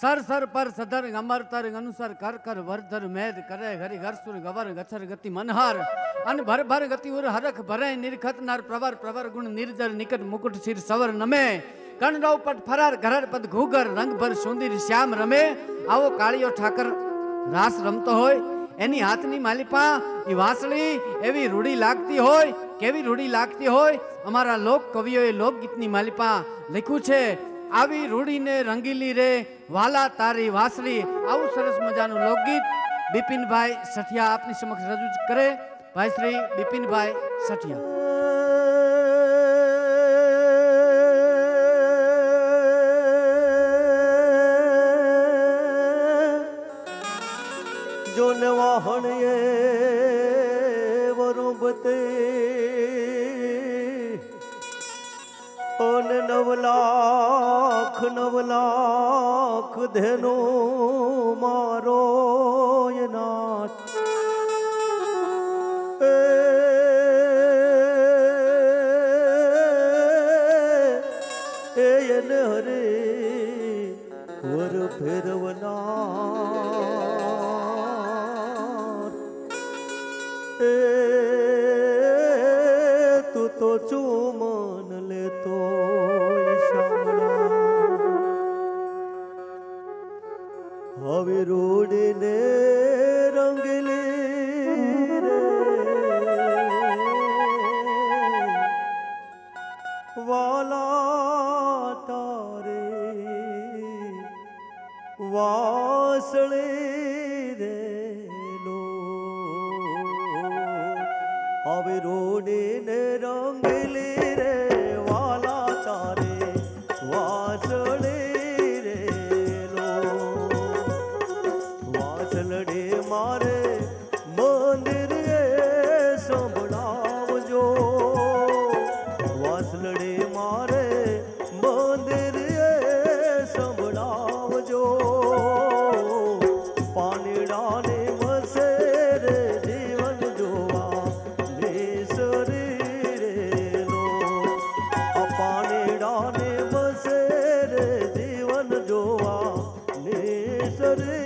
Sir sir पर सधर अमर तर अनुसर कर कर वरधर मेद करे घरि घरसुर गवर गचर गति मनहार अन भर भर गति उर हरख भरे निरखत नर प्रवर प्रवर गुण निर्जर निकट मुकुट सिर सवर नमे कणराव पट फरार घरर पद घूगर रंग भर सुंदर श्याम रमे आवो काळियो ठाकर रास रमतो होय एनी हाथनी मालिपा ई वासળી एवी रूढ़ी लागती होय केवी रूढ़ी लागती होय अमारा लोक कविओए लोकगीतनी मालिपा लख्યું છે આવી રૂડીને રંગીલી રે વાલા તારી વાસળી આવું સરસ મજાનું લોકગીત બિપિનભાઈ સઠિયા આપની સમક્ષ રજૂ કરે ભાઈ શ્રી બિપિનભાઈ સઠિયા જોને વાહણીએ વરુબતે ઓન 9 લાખ ધેનો મારો નાથ એને હરે વર ફેરવનાર તું તો ચુમન લેતો હવે રોડને રંગલી રે વાલા તારે વાસળી રે લો હવે રોડને રંગલી રે વાલા તારે વાસળી લડે મારે મંદિર સંભળાવજો વાસલડે મારે મંદિર સંભળાવજો પાણીડાને વસે રે જીવન જોવા શરીર નો આ પાણીડાને વસે રે જીવન જોવા શરીર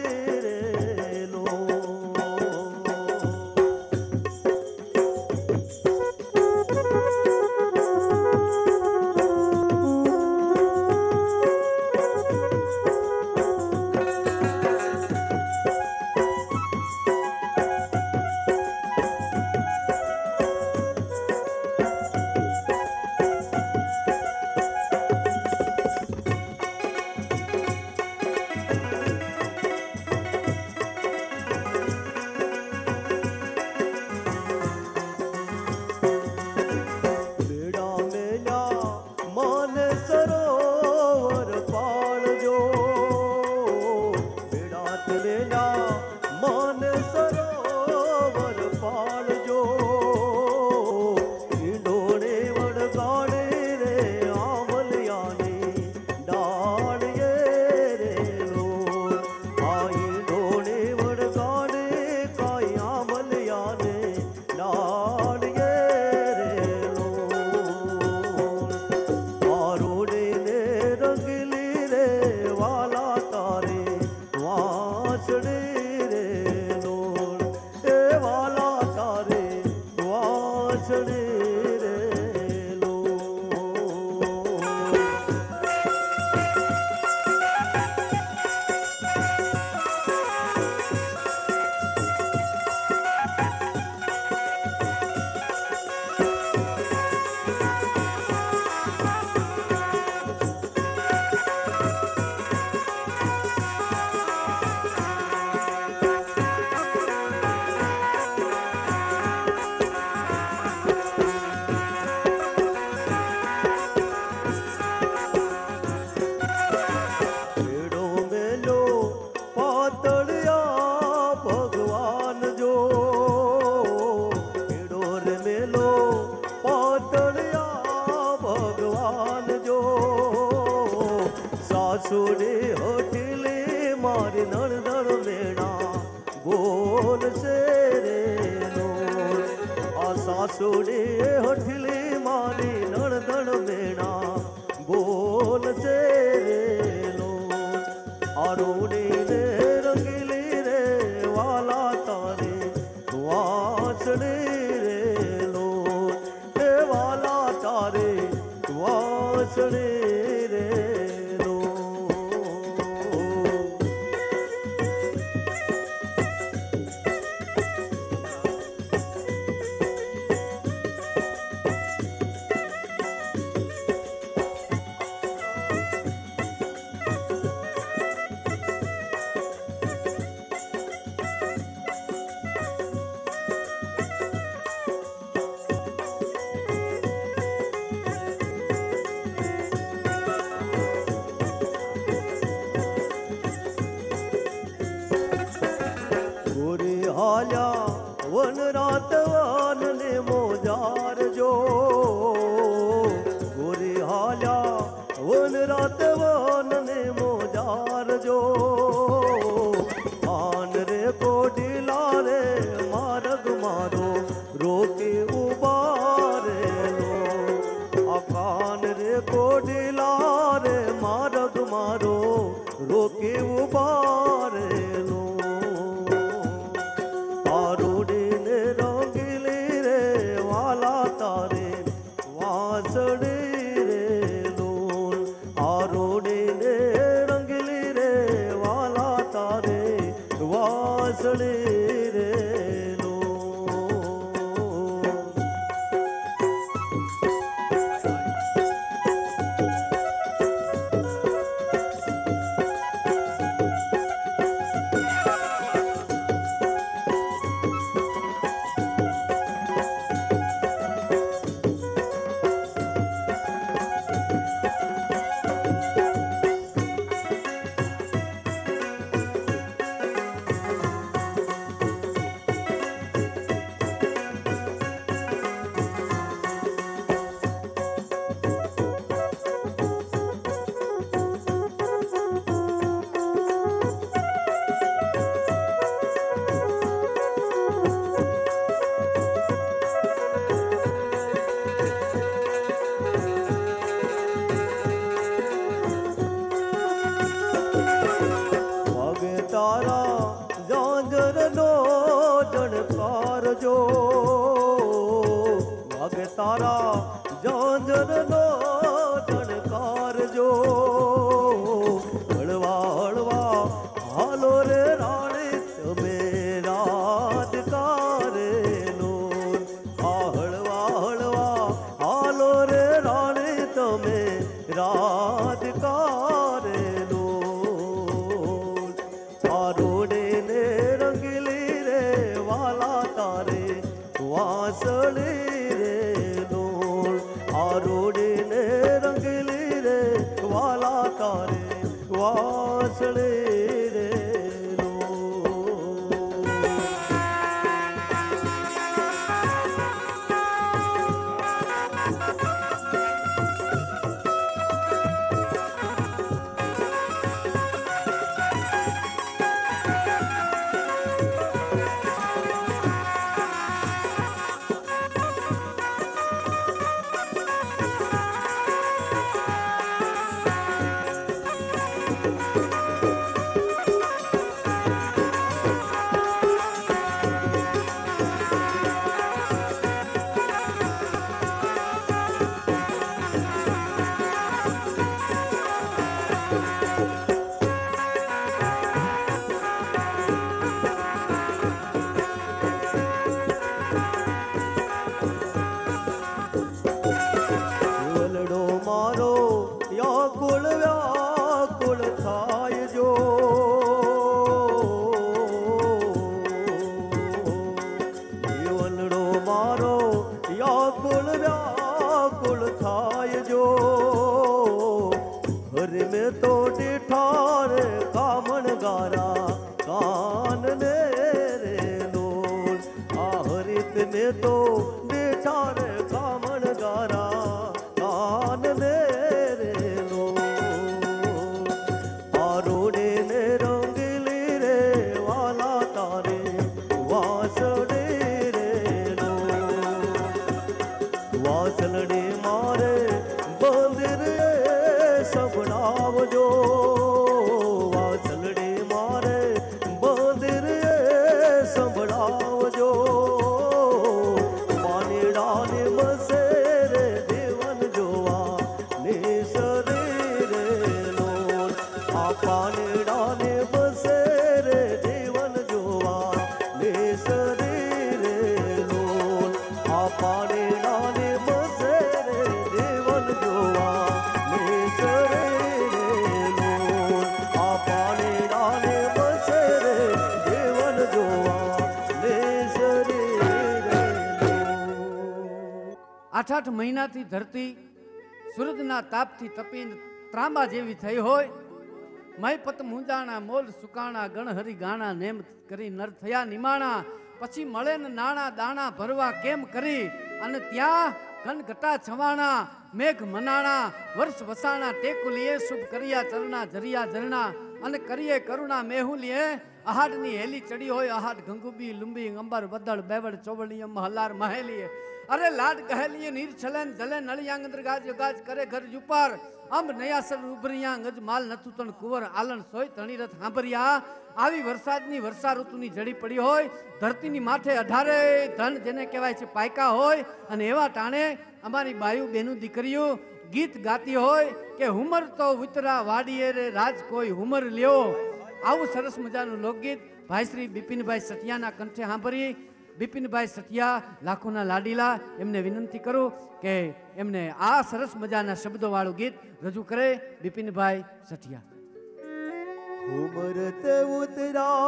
સાસુડે હોટલે મારે નણદણ વેણા ગોલ છે રે નો આ સાસુડે હોટલે મારે નણદણ વેણા ગોલ છે રે નો આરો વાસણે રે નો વન રાત વાન ને મોજાર જો ગોરી હાલ્યા વન રાત વાન ને મોજાર જો આન રે કોડીલા રે માર્ગ મારો રોકે ઉભા રે લો આકાન રે કોડીલા રે માર્ગ મારો રોકે ઉભા રે લો તારા જાંજરનો ટણકાર જો હળવા હળવા હાલો રે રાણી તમે રાધકારે લો આ હળવા હળવા હાલો રે રાણી તમે રાધકારે લો આ રોડે ને રંગીલી રે વાલા તારે વાસળી रोडे ने रंगली रे वाला तारे वासड़े रे लो 8 મહિનાથી ધરતી સૂરજના તાપથી તપીને ત્રાંબા જેવી થઈ હોય. મય પત મુંજાણા મોલ સુકાણા ગણહરી ગાણા નેમ કરી નર થયા નિમાણા. પછી મળે ને નાણા દાણા ભરવા કેમ કરી અને ત્યાં કનઘટા છવાણા મેઘ મનાણા વર્ષ વસાણા ટેકુલીએ શુભ કર્યા ચરણા જરિયા ઝરણા અને કરીએ કરુણા મેહુલીએ આહાડની હેલી ચડી હોય આહાડ ગંગુબી લુંબી અંબર બદળ બેવડ ચોવડીયમ હલાર મહેલીએ અરે લાડ ગહેલીએ નીર છલેન જલે નળિયાંગંદર ગાજ ગાજ કરે ઘર યુપાર અંબ નયાસર ઉભરિયા ગજ માલ નતું તણ કુંવર આલણ સોય તણીરથ હાંભરિયા. આવી વરસાદની વર્ષા ઋતુની જડી પડી હોય ધરતીની માથે 18 ધન જેને કહેવાય છે પાયકા હોય અને એવા ટાણે અમારી બાયુ બેનું દીકરીઓ ગીત ગાતી હોય કે હુમર તો ઉતરા વાડીએ રે રાજ કોઈ હુમર લ્યો. આવું સરસ મજાનું લોકગીત ભાઈ શ્રી બિપિનભાઈ સઠિયાના કંઠે સાંભળી. બિપિનભાઈ સઠિયા લાખોના લાડીલા, એમને વિનંતી કરું કે એમને આ સરસ મજાના શબ્દો વાળું ગીત રજૂ કરે. બિપિનભાઈ સઠિયા. ઉમર તે ઉતરા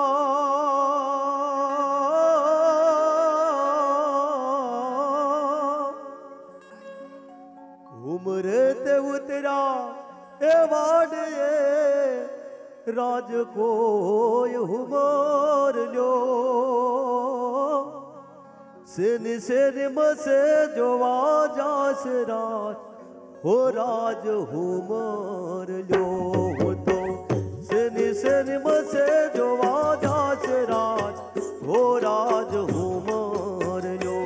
ઉમર તે ઉતરા એ વાડે રાજ કોઈ હુમર લ્યો. સેની સેની મસે જોવા જાસ રાજ હો રાજ હુમર લ્યો. તો સેની સેની મસે જોવા જાસ રાજ હો રાજ હુમર લ્યો.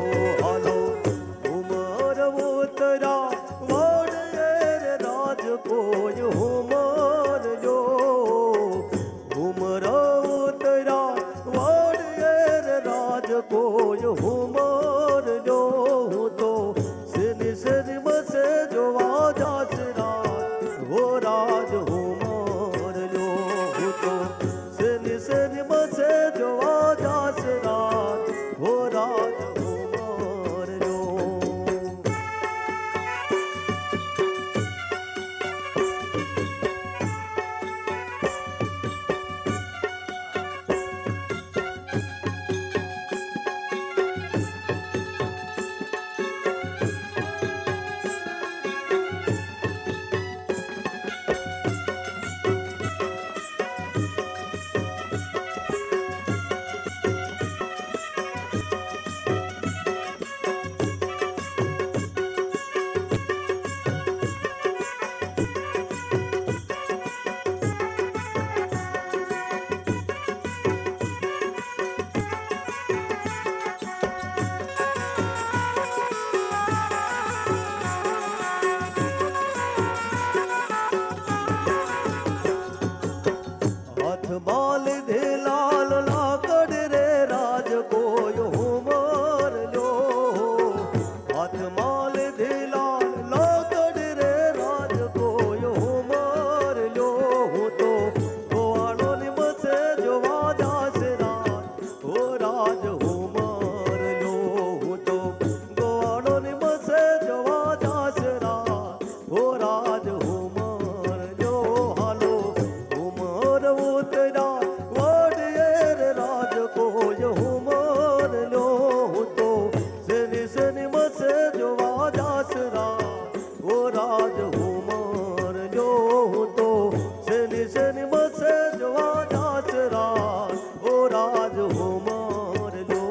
હાલો હુમર ઉતરા વાડે રાજ કોઈ હુમર લ્યો. હુમર ઉતરા વાડે રાજ કોઈ હુમર લ્યો. તો સેની સેની મસે જોવા જાસ રાજ હો રાજ હુમર લ્યો. તો સેની સેની મસે જોવા જાસ રાજ હો રાજ હુમર લ્યો. હાથમાં લીધે લાલ લાકડ રે રાજ કોઈ હુમર લ્યો. હાથમાં લીધે લાલ લાકડ રે રાજ કોઈ હુમર લ્યો. તો ગોવાળોની મસે જોવા જાસ રાજ હો રાજ હુમર લ્યો. તો ગોવાળોની મસે જોવા જાસ રાજ હો રાજ હુમર લ્યો. હાલો હુમર ઉતરા વાડીએ રાજ કોઈ હુમર લ્યો. તો સેની સેની મસે જોવા જાસ રાજ હો રાજ હુમર લ્યો. તો સેની સેની મસે જોવા જાસ રાજ હો રાજ હુમર લ્યો.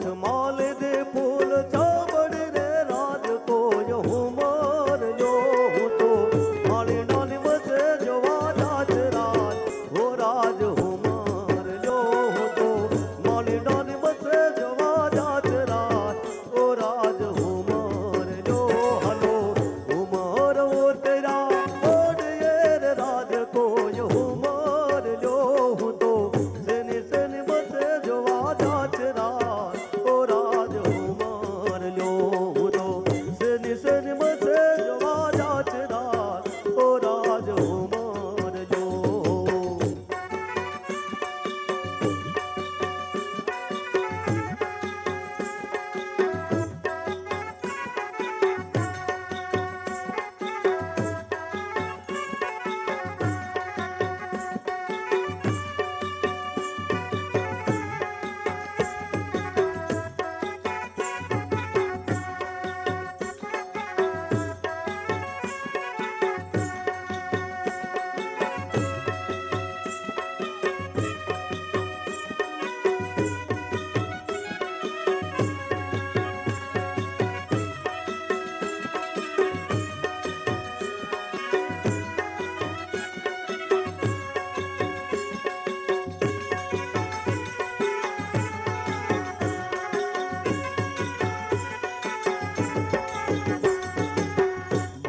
हाथ माल दे फूल चावड़ रे राज को यूं मार लो हूँ तो माली नानी मसे जवा जाच राज वो राज हूँ मार लो हूँ तो माली नानी मसे जवा जाच राज वो राज हूँ मार लो हलो उमर वो तेरा ओढ़ ये रे राज को यूं मार लो हूँ तो सेनी सेनी मसे जवा जाच राज वो राज हूँ मार लो हूँ तो सेनी सेनी मसे जवा जाच राज वो राज हूँ मार लो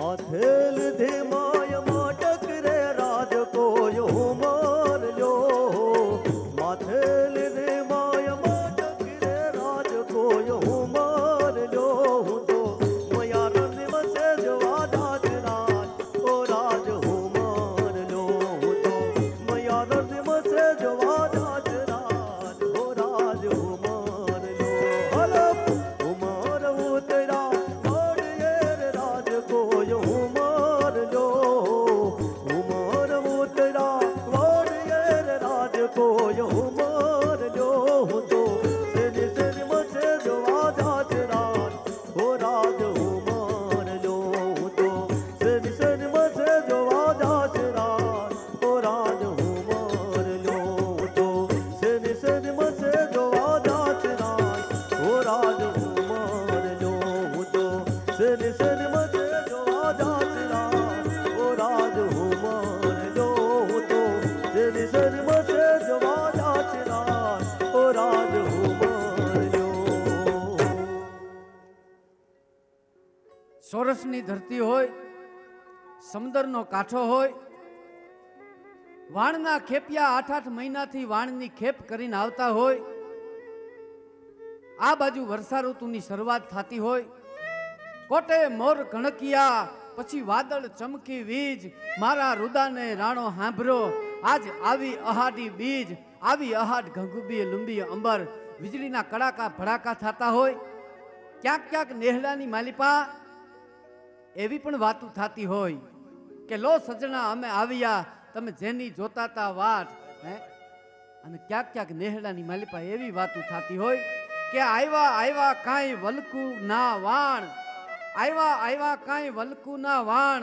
माथेल धे माय माटक रे राज को यूं मार लो माथेल धे माय माटक रे राज को यूं मार लो तो मया रन मसे जवा जाच राज ओ राज हूँ मार लो तो मया रन मसे जवा जाच राज ओ राज हूँ मार लो हलो उमर वो तेरा ओढ़ ये रे राज को यूं मार लो उमर वो तेरा ओढ़ ये रे राज को यूं मार लो तो सेनी सेनी मसे जवा जाच राज ओ राज हूँ मार लो तो सेनी सेनी मसे जवा जाच राज ओ राज हूँ मार लो तो सेनी सेनी मसे जवा जाच राज ओ राज हूँ मार लो तो सेनी सेनी मसे जवा जाच राज ओ राज हूँ मार लो तो सेनी सेनी मसे जवा जाच राज ओ राज हूँ मार लो સોરસની ધરતી હોય, સમુદ્રનો કાંઠો હોય, વાણના ખેપિયા 8-8 મહિનાથી વાણની ખેપ કરીને આવતા હોય, આ બાજુ વર્ષા ઋતુની શરૂઆત થતી હોય, કોટે મોર કણકિયા પછી વાદળ ચમકી વીજ મારા રુદાને રાણો હાંભરો આજ આવી અહાડી બીજ આવી અહાડ ઘંઘુબી લુંબી અંબર વીજળીના કડાકા ભડાકા થતા હોય, ક્યાંક ક્યાંક નેહડાની માલિપા એવી પણ વાતો થતી હોય કે લો સજણા અમે આવ્યા તમે જેની જોતા તા વાટ હે અને ક્યાંક ક્યાંક નેહડાની માલિપા એવી વાતો થતી હોય કે આવ્યા આવ્યા કાંઈ વલકુ ના વાણ આવ્યા આવ્યા કાંઈ વલકુ ના વાણ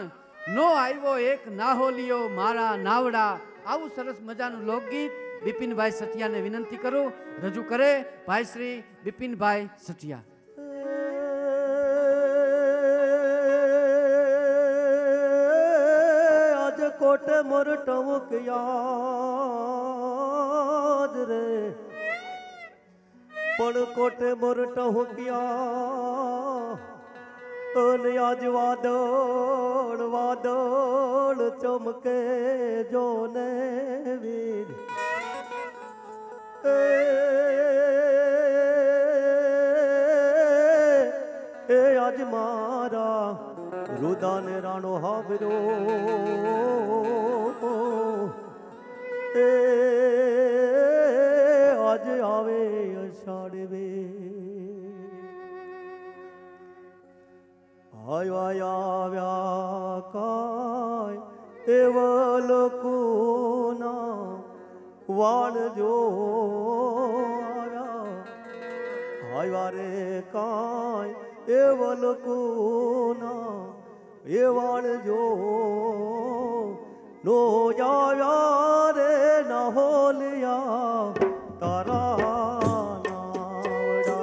નો આવ્યો એક નાહોલિયો મારા નાવડા આવું સરસ મજાનું લોકગીત બિપિનભાઈ સઠિયાને વિનંતી કરું રજૂ કરે ભાઈ શ્રી બિપિનભાઈ સઠિયા कोट मोर टमुक याद रे पण कोट मोर टहुकिया आज वादळ वादळ चमके जोने वीर ए आज मारा रुदाने राणो हावरो आज आवे अषाढ़वे आया व्या काय एवलकुना वाण जो आया रे काय एवलकुना ये वाण जो नो जाया रे न हो लिया तारा नावड़ा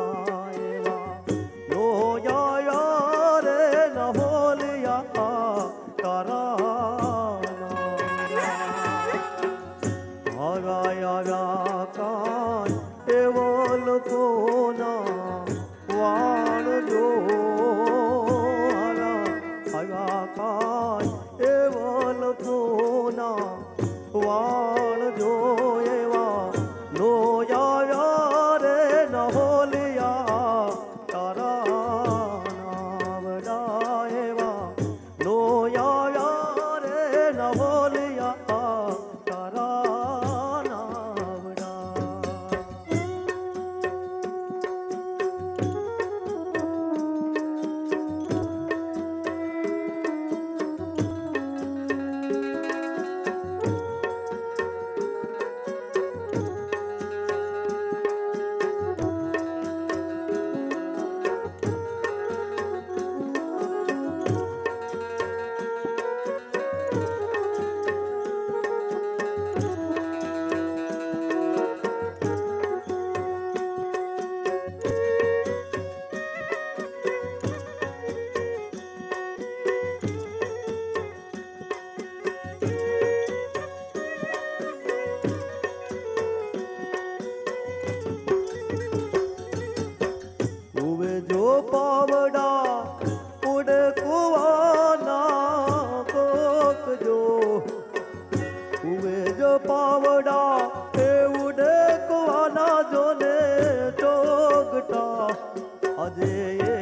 આજે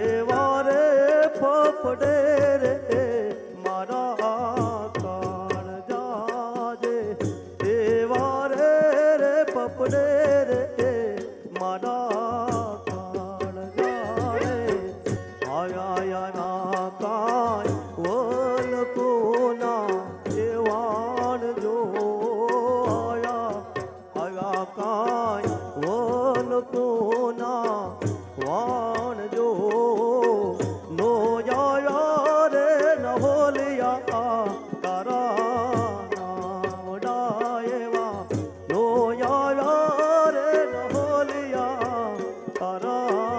એવા રે ફફડે રે મારા કાળ જાજે એવા રે ફફડે રે મારા કાળ જાજે આયા ના કાય વલ કોના એવાણ જો આયા કાય વલ કોના વાણ જો નો આયા રે ન હોલિયા તારા નાવડાએવા નો આયા રે ન હોલિયા તારા